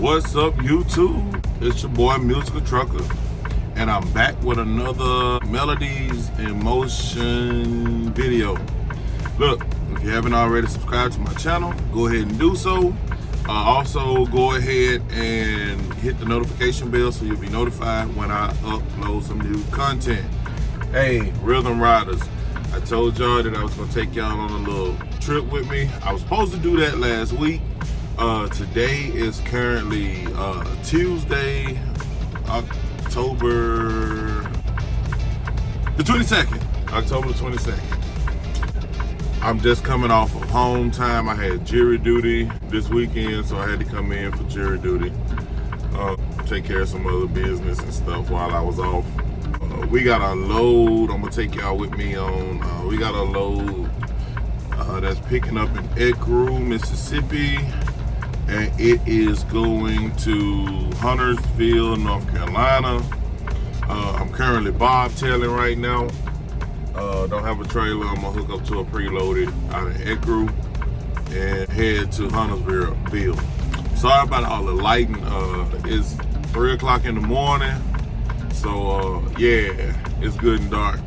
What's up, YouTube? It's your boy Musical Trucker, and I'm back with another Melodies in Motion video. Look, if you haven't already subscribed to my channel, go ahead and do so. Also, go ahead and hit the notification bell so you'll be notified when I upload some new content. Hey, Rhythm Riders, I told y'all that I was gonna take y'all on a little trip with me. I was supposed to do that last week. Today is currently Tuesday, October the 22nd. October the 22nd. I'm just coming off of home time. I had jury duty this weekend, so I had to come in for jury duty. Take care of some other business and stuff while I was off. We got a load, I'm gonna take y'all with me on, we got a load that's picking up in Ecru, Mississippi, and it is going to Huntersville, North Carolina. I'm currently bobtailing right now. Don't have a trailer. I'm gonna hook up to a preloaded out of Ecru and head to Huntersville. Sorry about all the lighting. It's 3 o'clock in the morning, so yeah, it's good and dark.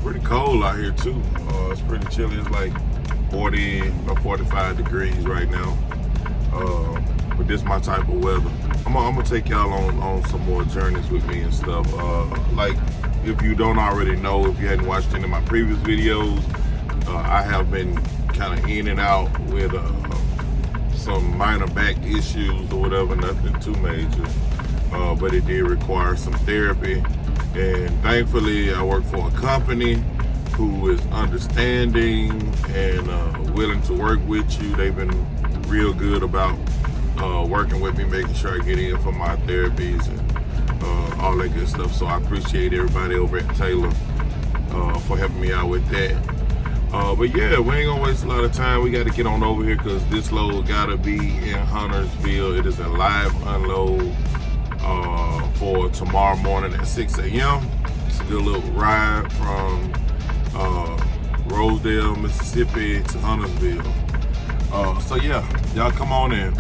Pretty cold out here too. It's pretty chilly. It's like 40 or 45 degrees right now. But this my type of weather. I'm gonna take y'all on some more journeys with me and stuff. Like, if you don't already know, if you hadn't watched any of my previous videos, I have been kind of in and out with some minor back issues or whatever, nothing too major. But it did require some therapy. And thankfully, I work for a company who is understanding and willing to work with you. They've been real good about working with me, making sure I get in for my therapies and all that good stuff. So I appreciate everybody over at Taylor for helping me out with that. But yeah, we ain't gonna waste a lot of time. We got to get on over here because this load gotta be in Huntersville. It is a live unload for tomorrow morning at 6 a.m. It's a good little ride from Rosedale, Mississippi to Huntersville. So yeah, y'all come on in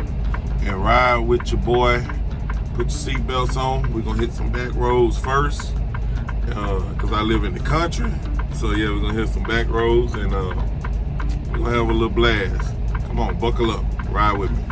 and ride with your boy. Put your seatbelts on. We're gonna hit some back roads first, cause I live in the country. So yeah, we're gonna hit some back roads and we're gonna have a little blast. Come on, buckle up, ride with me.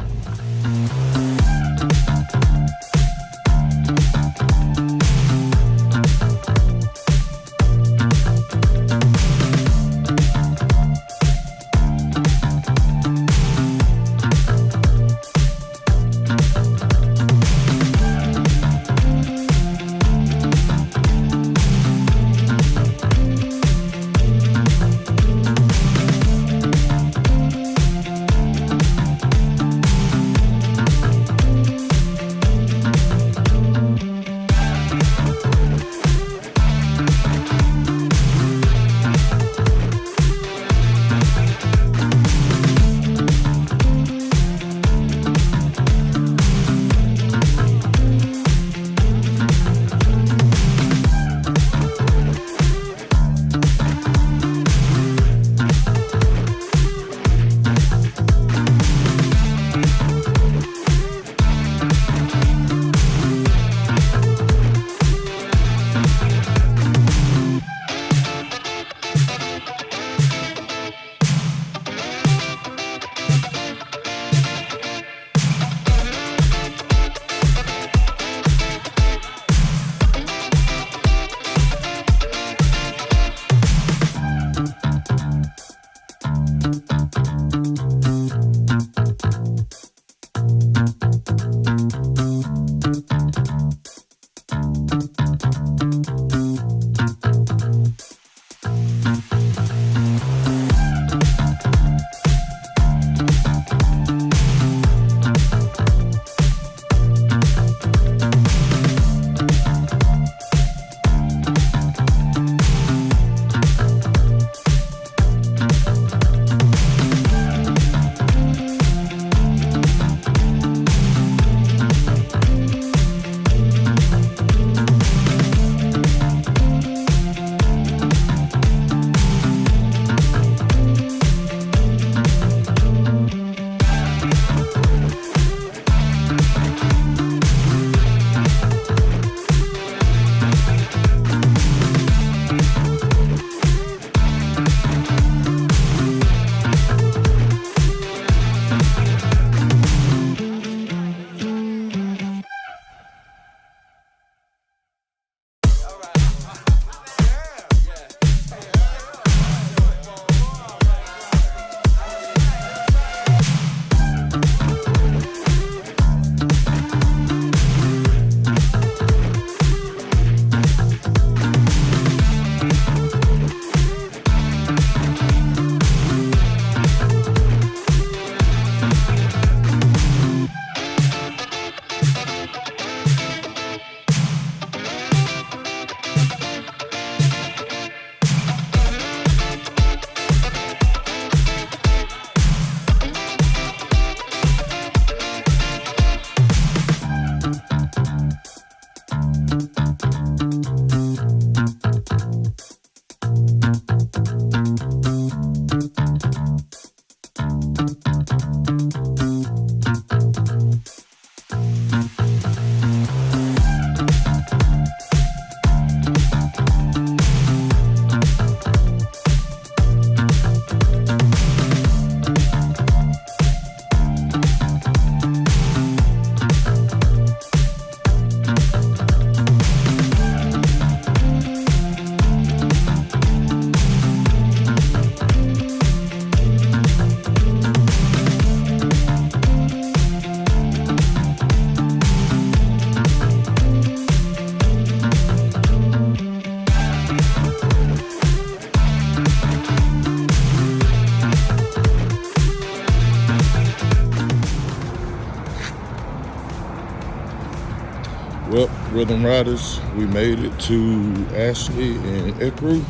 Well, Rhythm Riders, we made it to Ashley and Ecru.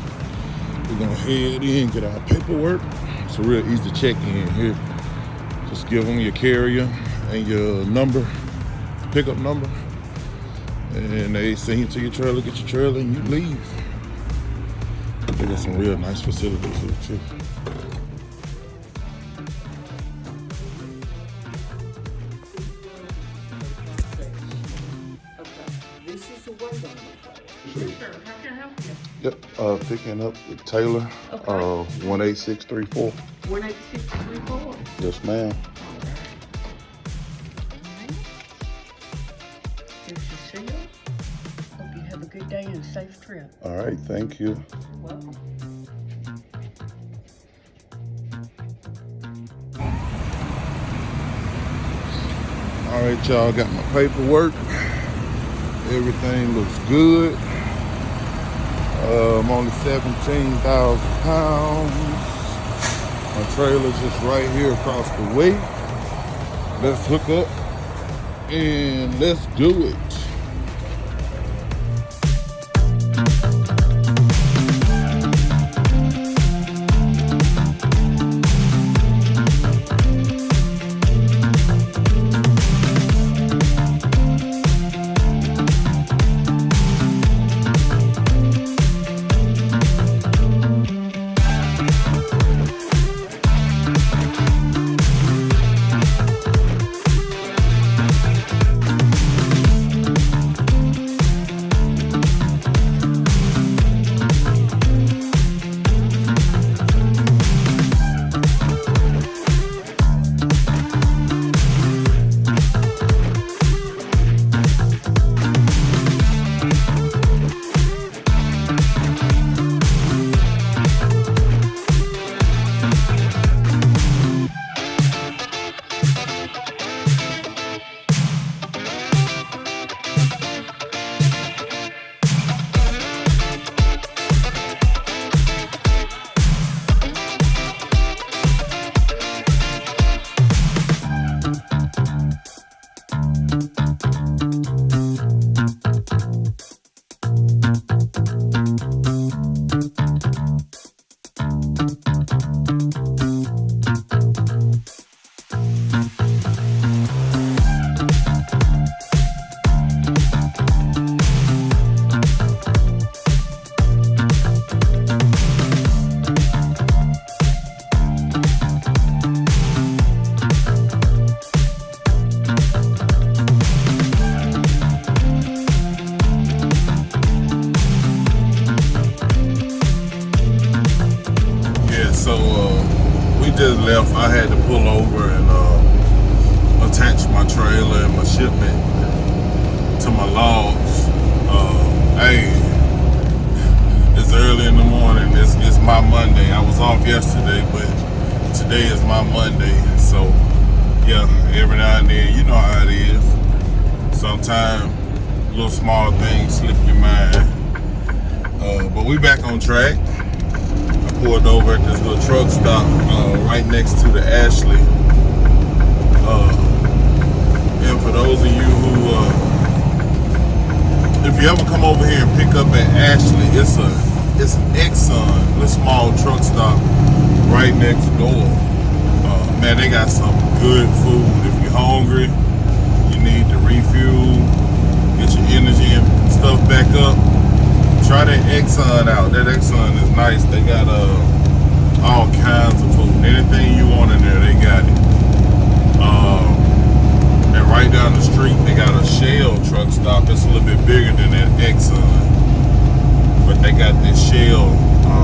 We're gonna head in, get our paperwork. It's a real easy check-in here. Just give them your carrier and your number, pickup number, and they send you to your trailer, get your trailer, and you leave. They got some real nice facilities here too. Yep, picking up with Taylor, okay. 18634. 18634? Yes, ma'am. Here's your seal. Hope you have a good day and a safe trip. All right, thank you. You're welcome. All right, y'all, got my paperwork. Everything looks good. I'm only 17,000 pounds. My trailer's just right here across the way. Let's hook up and let's do it. Just left. I had to pull over and attach my trailer and my shipment to my logs. Hey, it's early in the morning. It's my Monday. I was off yesterday, but today is my Monday. So yeah, every now and then, you know how it is. Sometimes little small things slip your mind. But we back on track. Pulled over at this little truck stop right next to the Ashley. And for those of you who, if you ever come over here and pick up at Ashley, it's an Exxon, a small truck stop right next door. Man, they got some good food. If you're hungry, you need to refuel, get your energy and stuff back up. Try that Exxon out. That Exxon is nice. They got all kinds of food. Anything you want in there, they got it. And right down the street, they got a Shell truck stop. It's a little bit bigger than that Exxon. But they got this Shell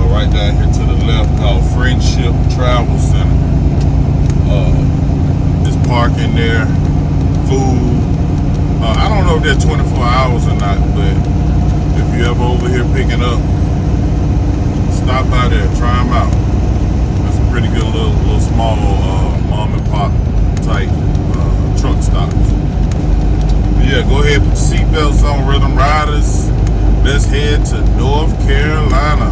right down here to the left called Friendship Travel Center. There's parking there, food. I don't know if they're 24 hours or not, but if you ever over here picking up, stop by there, try them out. That's a pretty good little small mom and pop type truck stops. But yeah, go ahead, put your seatbelts on, Rhythm Riders. Let's head to North Carolina.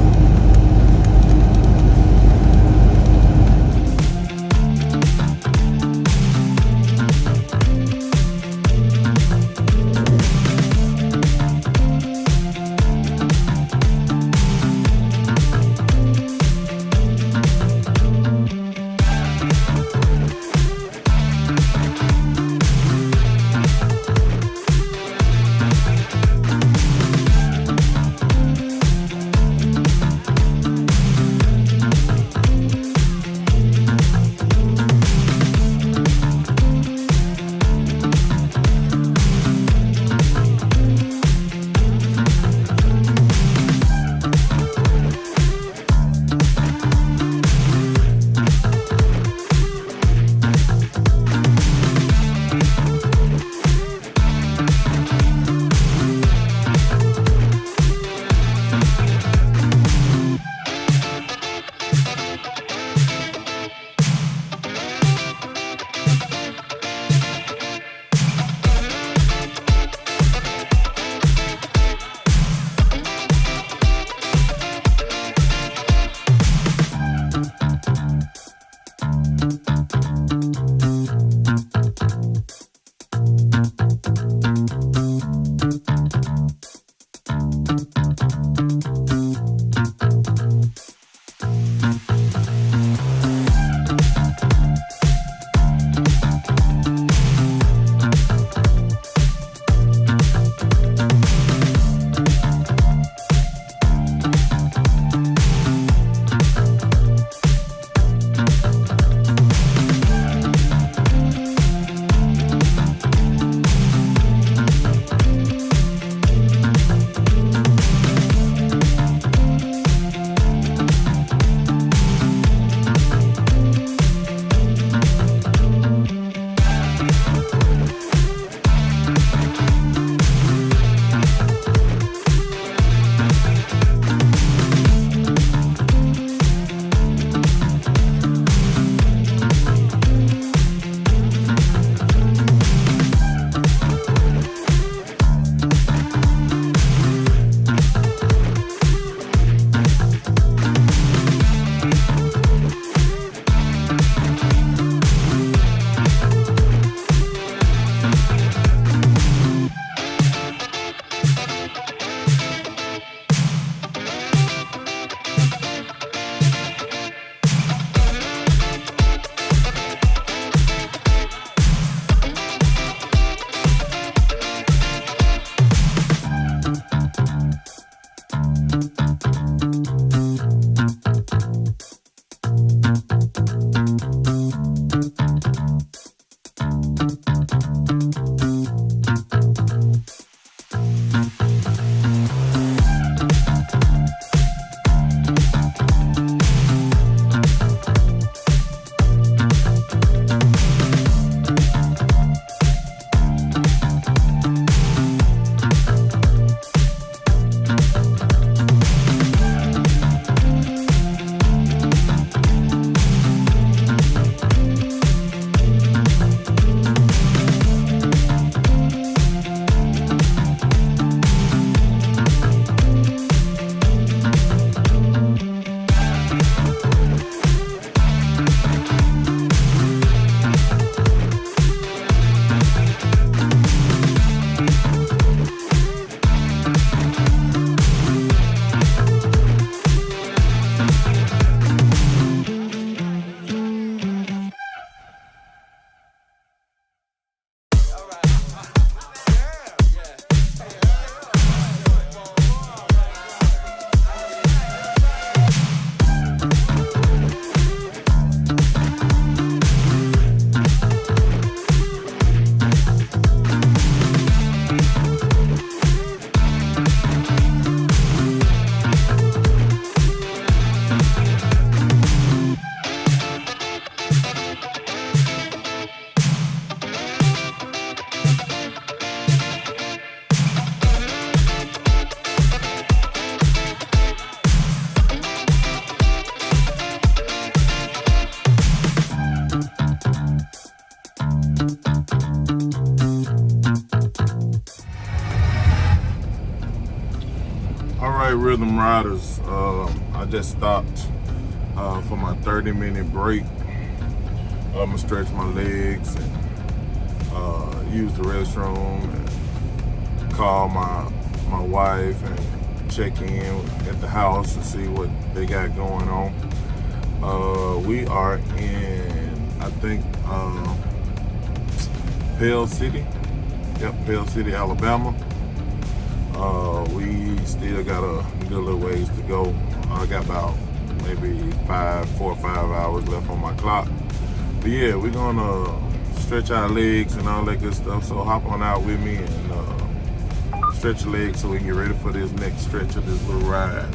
right, Rhythm Riders. I just stopped for my 30-minute break. I'm gonna stretch my legs and use the restroom and call my wife and check in at the house and see what they got going on. We are in, I think, Pell City. Yep, Pell City, Alabama. We still got a good little ways to go. I got about maybe 4 or 5 hours left on my clock. But yeah, we're gonna stretch our legs and all that good stuff. So hop on out with me and stretch your legs so we can get ready for this next stretch of this little ride.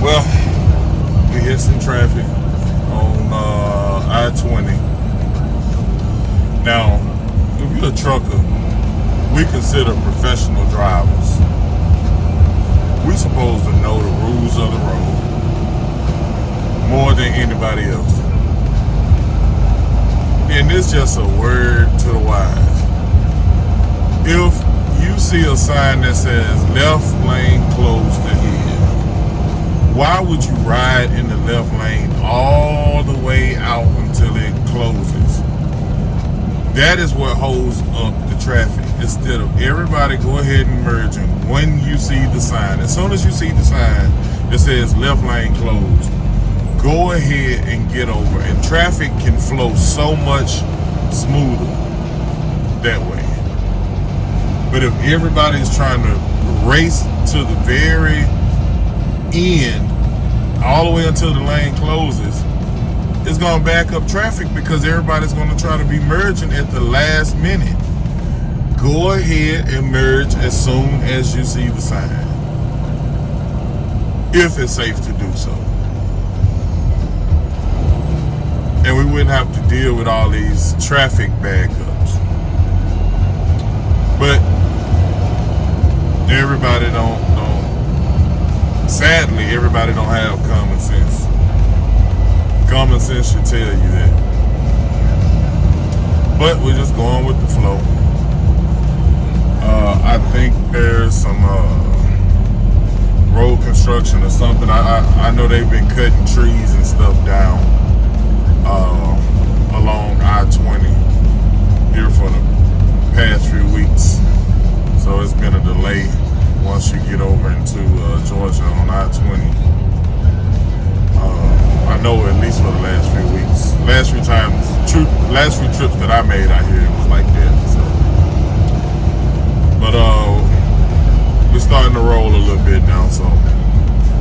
Well, we hit some traffic on I-20. Now, if you're a trucker, we consider professional drivers. We supposed to know the rules of the road more than anybody else. And it's just a word to the wise. If you see a sign that says left lane closed ahead, why would you ride in the left lane all the way out until it closes? That is what holds up the traffic. Instead of everybody go ahead and merging when you see the sign. As soon as you see the sign that says left lane closed, go ahead and get over. And traffic can flow so much smoother that way. But if everybody's trying to race to the very end all the way until the lane closes, it's gonna back up traffic because everybody's gonna try to be merging at the last minute. Go ahead and merge as soon as you see the sign, if it's safe to do so. And we wouldn't have to deal with all these traffic backups. But everybody don't sadly, everybody don't have common sense. Common sense should tell you that. But we're just going with the flow. I think there's some road construction or something. I know they've been cutting trees and stuff down along I-20 here for the past few weeks. So it's been a delay once you get over into Georgia on I-20. I know at least for the last few weeks. Last few trips that I made out here, it was like that. So. But we're starting to roll a little bit now, so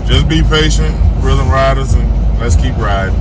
just be patient, Rhythm Riders, and let's keep riding.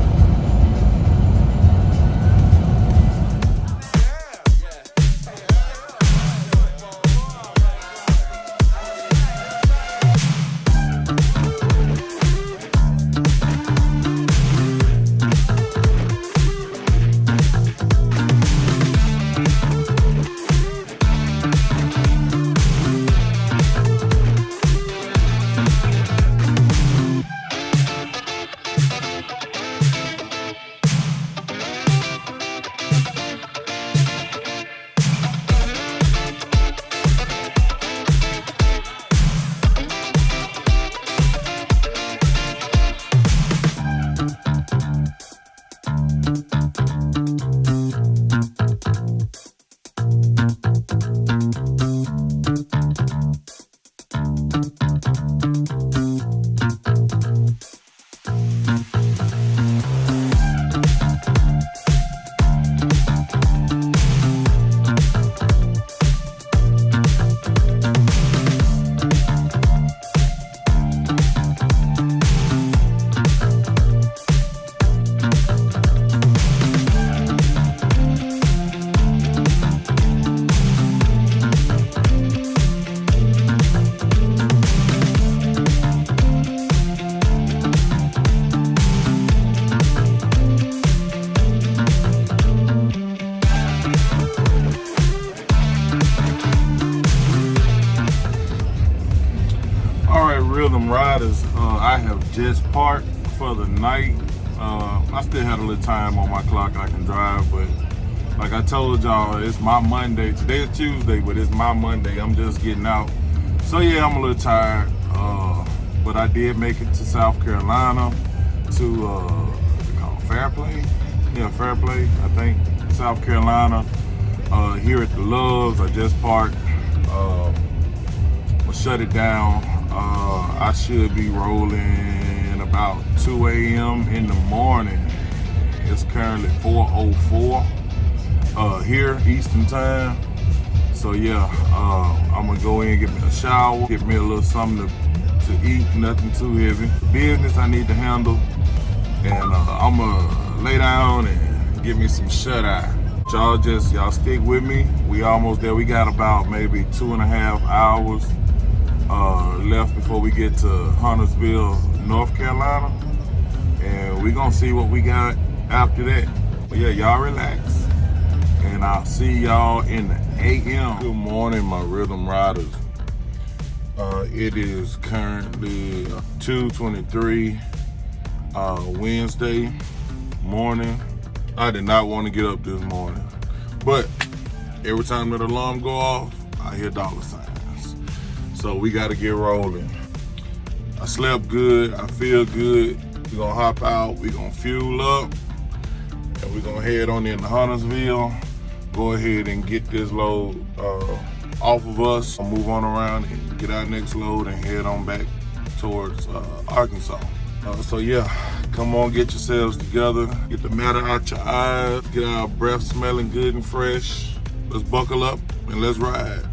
have just parked for the night. I still had a little time on my clock I can drive, but like I told y'all, it's my Monday. Today is Tuesday, but it's my Monday. I'm just getting out. So yeah, I'm a little tired, but I did make it to South Carolina to, what's it called, Fairplay? Yeah, Fairplay, I think, South Carolina. Here at the Loves, I just parked. We'll shut it down. I should be rolling about 2 a.m. in the morning. It's currently 4:04 here, Eastern time. So yeah, I'm gonna go in, get me a shower, get me a little something to eat, nothing too heavy. Business I need to handle, and I'm gonna lay down and get me some shut-eye. Y'all stick with me. We almost there. We got about maybe 2.5 hours left before we get to Huntersville, North Carolina, and we gonna see what we got after that. But yeah, y'all relax, and I'll see y'all in the AM. Good morning, my Rhythm Riders. It is currently 2:23 Wednesday morning. I did not want to get up this morning, but every time that alarm go off, I hear dollar signs. So we got to get rolling. I slept good. I feel good. We're going to hop out. We're going to fuel up, and we're going to head on into Huntersville. Go ahead and get this load off of us. I'll move on around and get our next load and head on back towards Arkansas. So yeah, come on, get yourselves together. Get the matter out your eyes. Get our breath smelling good and fresh. Let's buckle up and let's ride.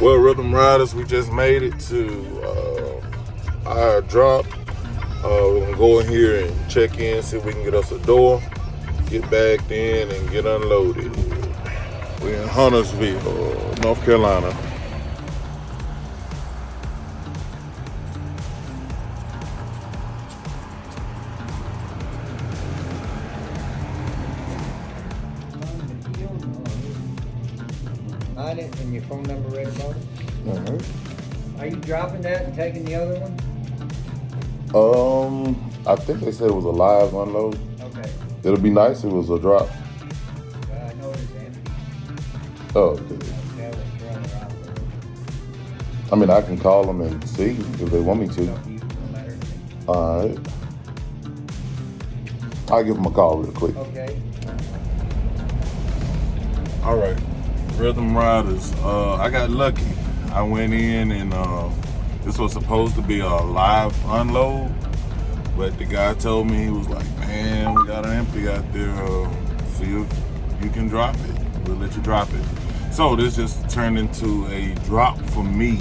Well, Rhythm Riders, we just made it to our drop. We're gonna go in here and check in, see if we can get us a door, get back in and get unloaded. We're in Huntersville, North Carolina. And your phone number right about it? Are you dropping that and taking the other one? I think they said it was a live unload. Okay. It'll be nice if it was a drop. I know it's empty. Oh, okay. Tell the trailer operator. I mean, I can call them and see if they want me to. No matter. All right. I'll give them a call real quick. Okay. All right. Rhythm Riders, I got lucky. I went in and this was supposed to be a live unload, but the guy told me, he was like, man, we got an empty out there. See if you can drop it. We'll let you drop it. So this just turned into a drop for me.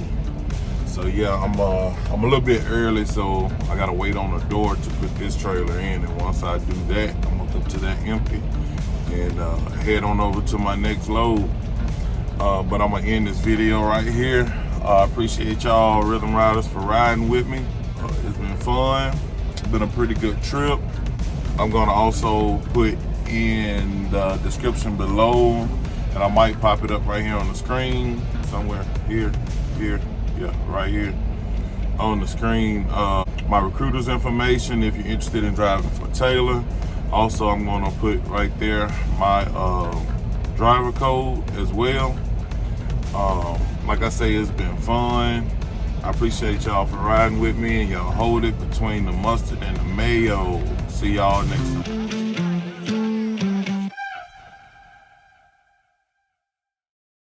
So yeah, I'm a little bit early, so I gotta wait on the door to put this trailer in. And once I do that, I'm gonna go to that empty and head on over to my next load. But I'm gonna end this video right here. I appreciate y'all Rhythm Riders for riding with me. It's been fun. It's been a pretty good trip. I'm gonna also put in the description below, and I might pop it up right here on the screen somewhere. Here, yeah, right here on the screen. My recruiter's information if you're interested in driving for Taylor. Also, I'm gonna put right there my driver code as well. Like I say, it's been fun. I appreciate y'all for riding with me, and y'all hold it between the mustard and the mayo. See y'all next time.